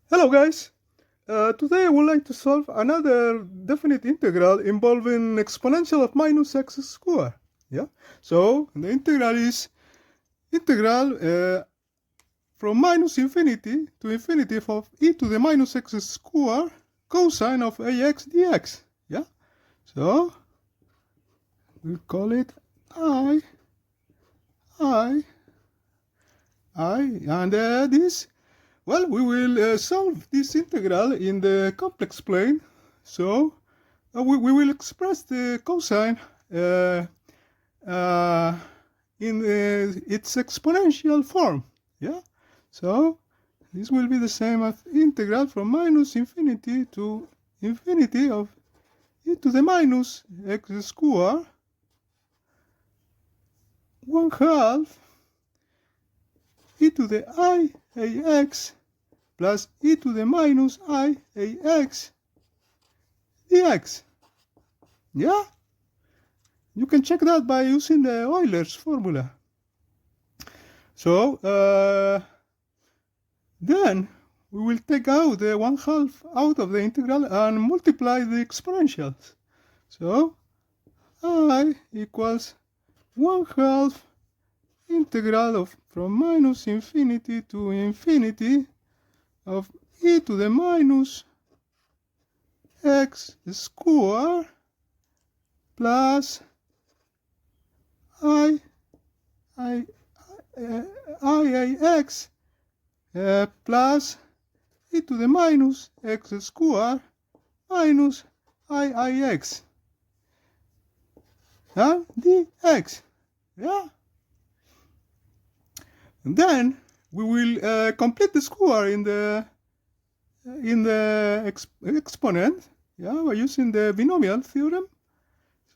Hello guys! Today I would like to solve another definite integral involving exponential of minus x squared. Yeah. So the integral is integral from minus infinity to infinity of e to the minus x squared cosine of ax dx. Yeah. So we call it I, I, and this. Well, we will solve this integral in the complex plane. So we will express the cosine uh, in its exponential form. Yeah. So this will be the same as integral from minus infinity to infinity of e to the minus x squared 1/2 e to the I ax plus e to the minus I ax dx. Yeah? You can check that by using the Euler's formula. So, then we will take out the 1/2 out of the integral and multiply the exponentials. So, I equals 1/2 integral of from minus infinity to infinity of e to the minus x squared plus I x plus e to the minus x squared minus ix dx. Yeah. And then we will complete the square in the exponent, yeah, by using the binomial theorem.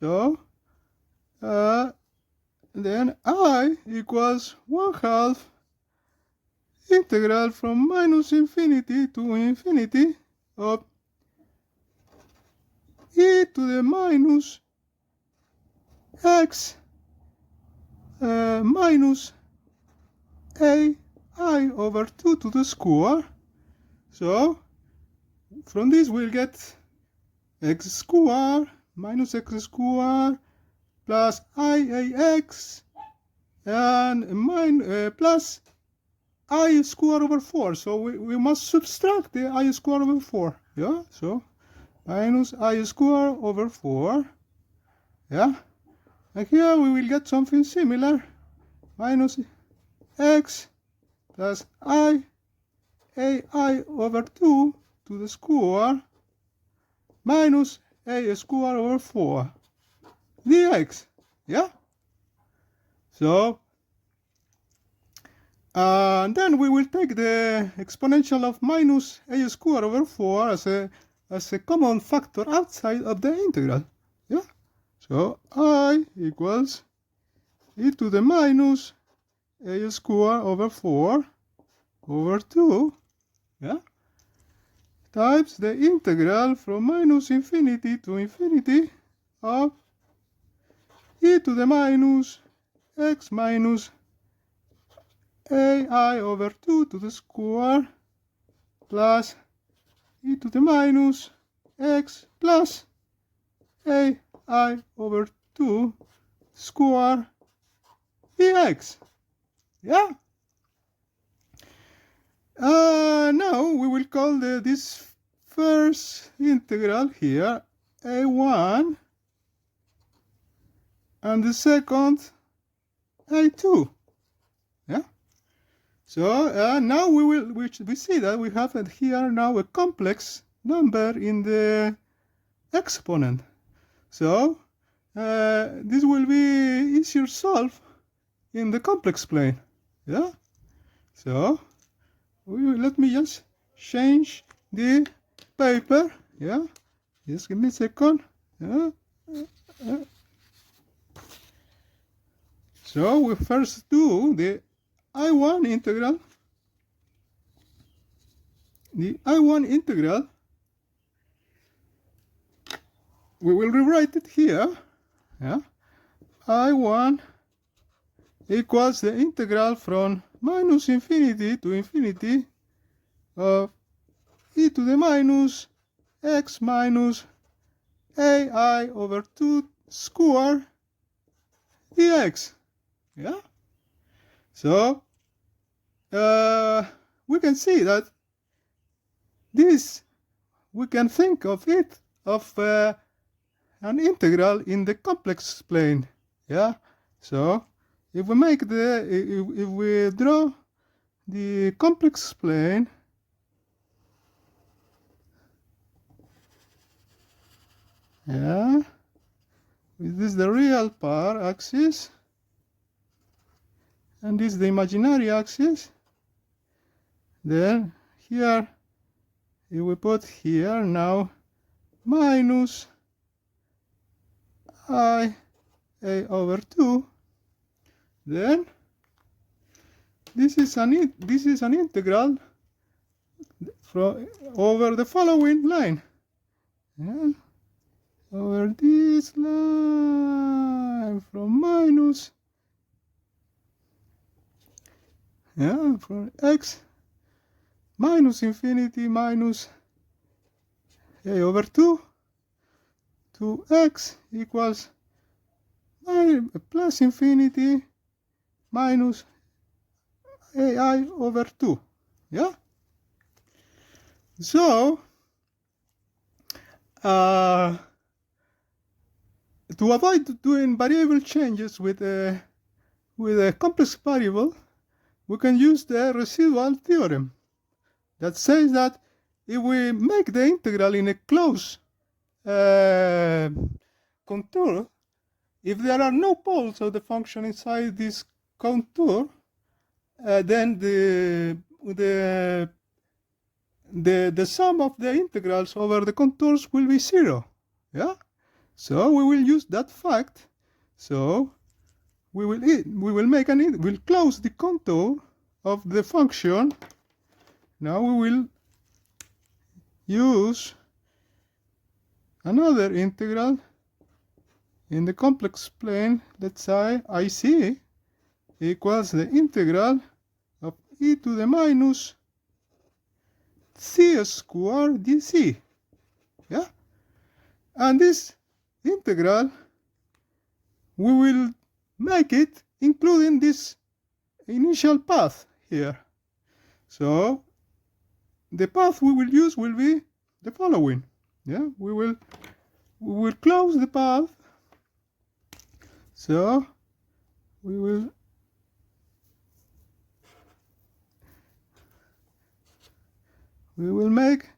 So then I equals 1/2 integral from minus infinity to infinity of e to the minus x minus ai over 2 to the square. So from this we'll get x squared minus x squared plus iax and plus I squared over 4. So we must subtract the I squared over 4. Yeah, so minus I squared over 4. Yeah, and here we will get something similar. Minus x plus ai over 2 to the square minus a squared over 4 dx. Yeah. So and then we will take the exponential of minus a squared over 4 as a common factor outside of the integral. Yeah. So I equals e to the minus a squared over 4 over 2. Yeah. Times the integral from minus infinity to infinity of e to the minus x minus ai over 2 to the square plus e to the minus x plus ai over 2 square dx. Yeah. Now we will call this first integral here a1 and the second a2. Yeah. So now we see that we have here now a complex number in the exponent. So this will be easier solved in the complex plane. Yeah. So let me just change the paper. Yeah. Just give me a second. Yeah. So we first do the I1 integral. The I1 integral, we will rewrite it here. Yeah. I1 equals the integral from minus infinity to infinity of e to the minus x minus ai over 2 square dx. Yeah? So, we can see that this, we can think of it of an integral in the complex plane. Yeah? So, if we make if we draw the complex plane, yeah, this is the real part axis, and this is the imaginary axis. Then here, if we put here now minus I a over 2, then this is an integral from over the following line. Yeah? Over this line from minus, yeah, from x minus infinity minus a over 2 to x equals plus infinity minus ai over 2. Yeah? So, to avoid doing variable changes with a complex variable, we can use the residual theorem that says that if we make the integral in a closed contour, if there are no poles of the function inside this contour, then the sum of the integrals over the contours will be 0. Yeah? So we will use that fact. So we'll close the contour of the function. Now we will use another integral in the complex plane. Let's say IC equals the integral of e to the minus c squared dc. Yeah? And this integral, we will make it including this initial path here. So the path we will use will be the following. Yeah, we will close the path. So we will make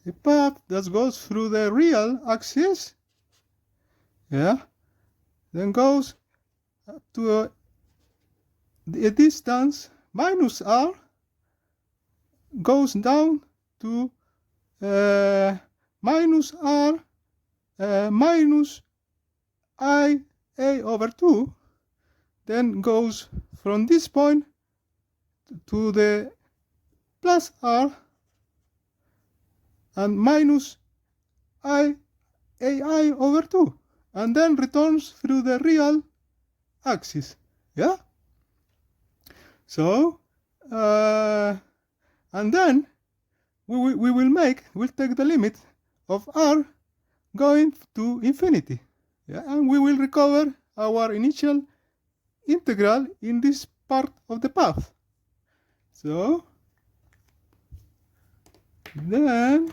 a path that goes through the real axis, yeah, then goes to a distance minus r, goes down to minus r minus I a over 2, then goes from this point to the plus r and minus I ai over 2, and then returns through the real axis. Yeah? So, and then we'll take the limit of r going to infinity. Yeah? And we will recover our initial integral in this part of the path. So, then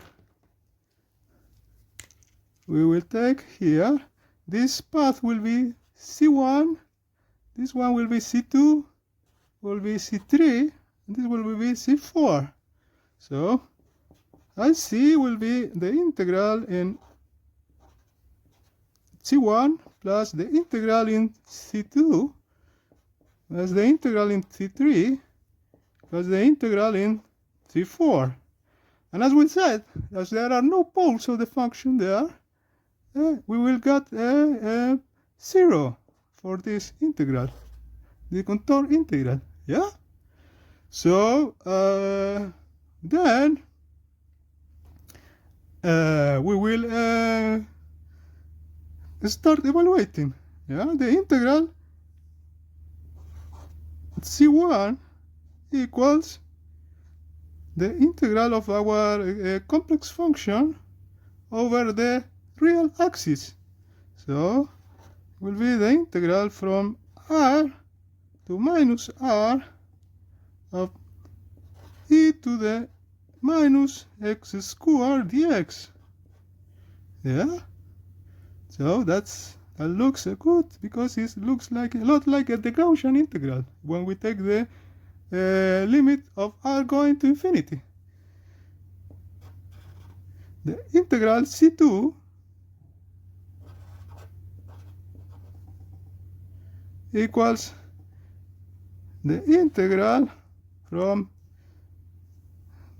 we will take here, this path will be C1, this one will be C2, will be C3, and this will be C4. So, IC will be the integral in C1 plus the integral in C2 plus the integral in C3 plus the integral in C4. And as we said, as there are no poles of the function there, we will get a 0 for this integral, the contour integral. Yeah? So, then we will start evaluating. Yeah? The integral C1 equals the integral of our complex function over the real axis. So it will be the integral from r to minus r of e to the minus x squared dx. Yeah, so that looks good because it looks like a lot like the Gaussian integral when we take the limit of r going to infinity. The integral c2 equals the integral from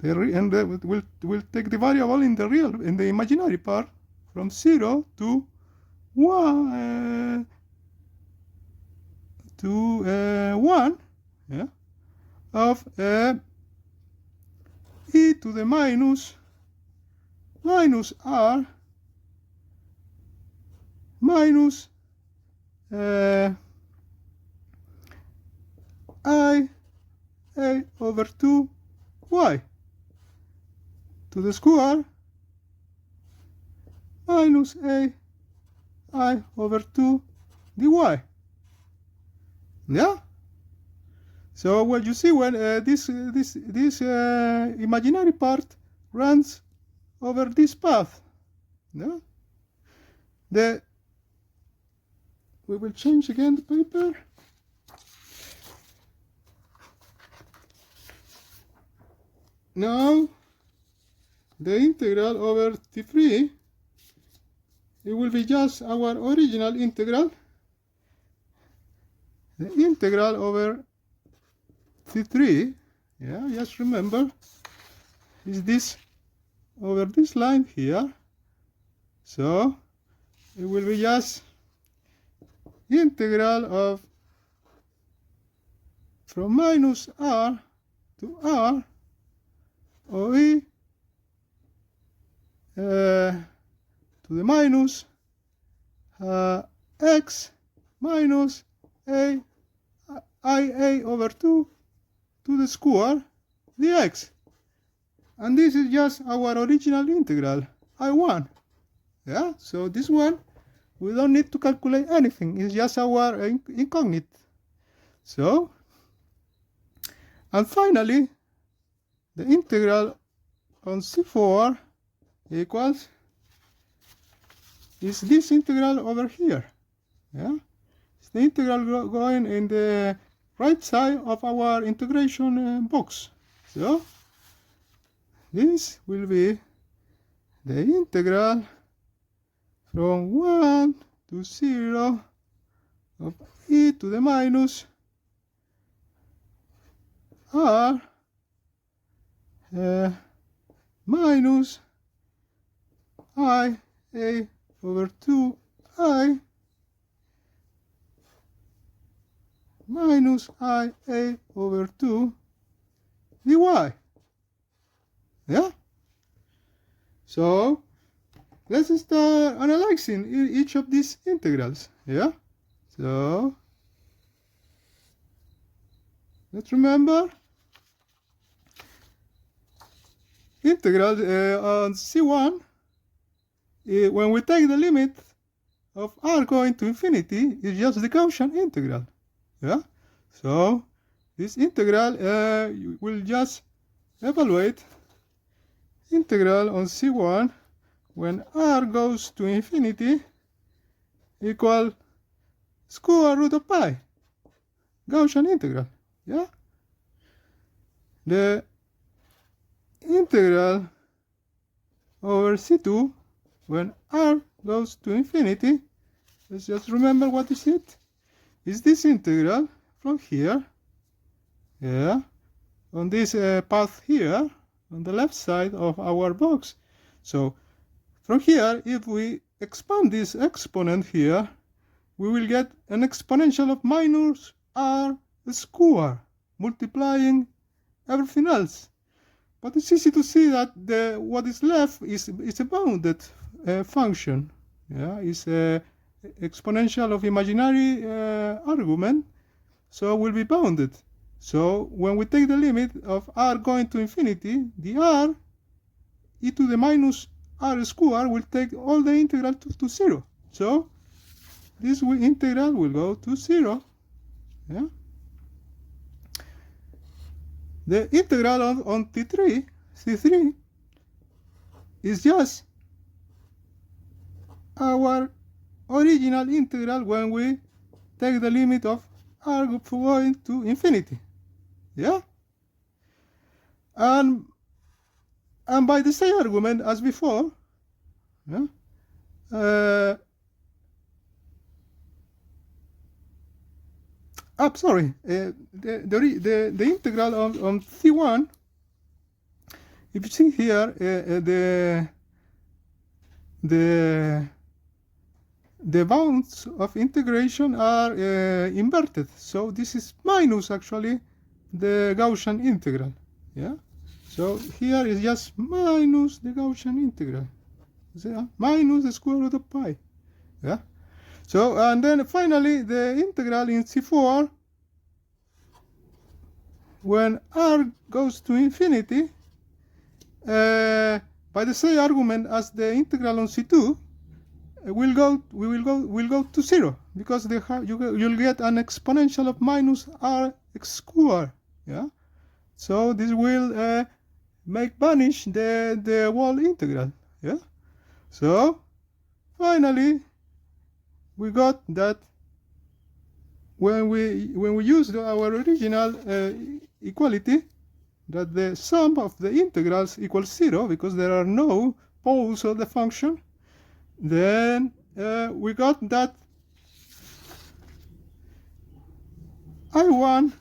we'll take the variable in the imaginary part from 0 to 1 yeah, of e to the minus r minus I a over 2 y to the square minus a I over 2 dy. Yeah. So what you see when this imaginary part runs over this path. Yeah. We will change again the paper. Now the integral over T3, it will be just our original integral. The integral over T3, yeah, just remember, is this over this line here. So it will be just integral of from minus r to r of e to the minus x minus a ia over 2 to the square dx. And this is just our original integral, I1. Yeah, so this one, we don't need to calculate anything. It's just our incognite. So, and finally, the integral on C4 equals is this integral over here. Yeah, it's the integral going in the right side of our integration box. So this will be the integral from 1 to 0 of e to the minus r minus I a over 2 I minus I a over 2 dy. Yeah? So let's start analyzing each of these integrals. Yeah? So let's remember integral on C1, when we take the limit of r going to infinity, is just the Gaussian integral. Yeah? So this integral will just evaluate integral on C1 when r goes to infinity equal square root of pi, Gaussian integral. Yeah? The integral over C2 when r goes to infinity, let's just remember what is it. Is this integral from here, yeah, on this path here, on the left side of our box. So from here, if we expand this exponent here, we will get an exponential of minus r square, multiplying everything else. But it's easy to see that what is left is a bounded function. Yeah, it's a exponential of imaginary argument, so will be bounded. So when we take the limit of r going to infinity, the r e to the minus r squared will take all the integral to 0. So this integral will go to 0. Yeah. The integral on C3 is just our original integral when we take the limit of r going to infinity. Yeah? And by the same argument as before, yeah, sorry, the integral on C1, if you see here, the bounds of integration are inverted. So this is minus actually the Gaussian integral. Yeah. So here is just minus the Gaussian integral. Minus the square root of pi. Yeah. So, and then finally the integral in C4, when r goes to infinity, by the same argument as the integral on C2, will go to 0, because you'll get an exponential of minus r x squared. Yeah. So this will make vanish the whole integral. Yeah. So finally we got that when we use our original equality, that the sum of the integrals equals 0, because there are no poles of the function, then we got that I1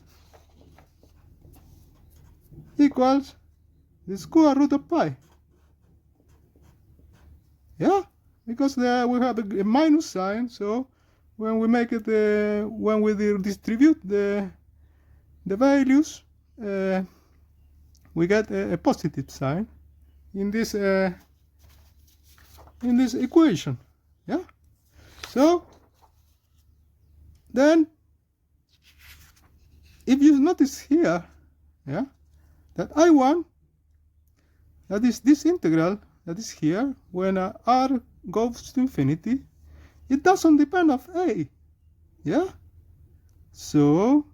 equals the square root of pi. Yeah, because there we have a minus sign, so when we make it, when we distribute the values, we get a positive sign in this equation. Yeah. So then, if you notice here, yeah, that I1, that is this integral that is here, when r goes to infinity, it doesn't depend on a. Yeah. So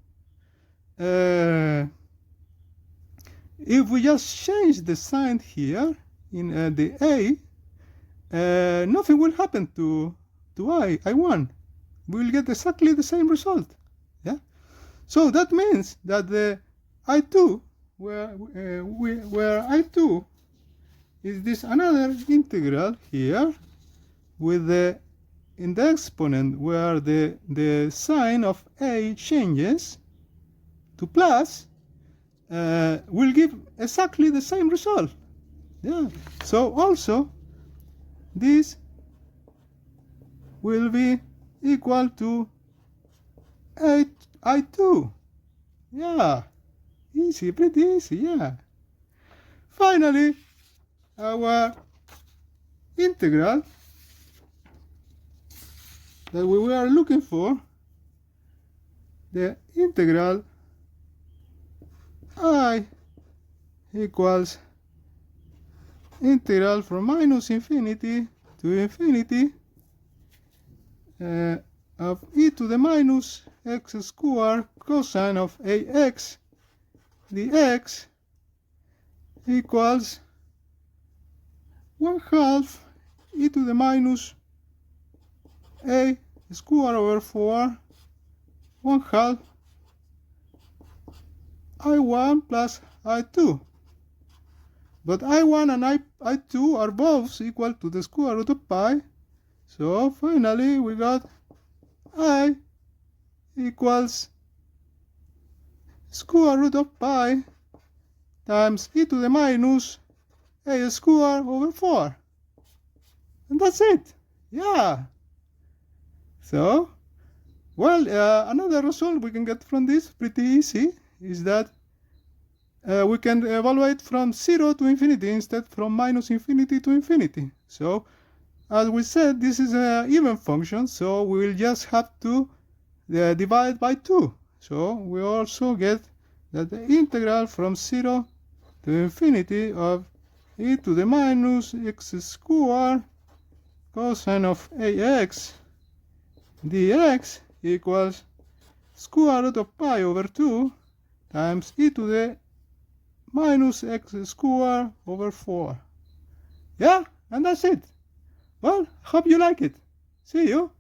if we just change the sign here in the a, nothing will happen to I1. We will get exactly the same result. Yeah. So that means that the I2, where I2 is this another integral here with in the exponent where the sign of a changes to plus, will give exactly the same result. Yeah. So also this will be equal to I2. Yeah. Easy, pretty easy. Yeah. Finally, our integral that we were looking for, the integral I equals integral from minus infinity to infinity of e to the minus x squared cosine of ax dx equals 1/2 e to the minus a squared over 4 1/2 I1 plus I2. But I1 and I2 are both equal to the square root of pi. So finally we got I equals square root of pi times e to the minus a squared over 4. And that's it. Yeah. So, well, another result we can get from this, pretty easy, is that we can evaluate from 0 to infinity instead from minus infinity to infinity. So, as we said, this is an even function, so we will just have to divide by 2. So we also get that the integral from 0 to infinity of e to the minus x squared cosine of ax dx equals square root of pi over 2 times e to the minus x squared over 4. Yeah, and that's it. Well, hope you like it. See you.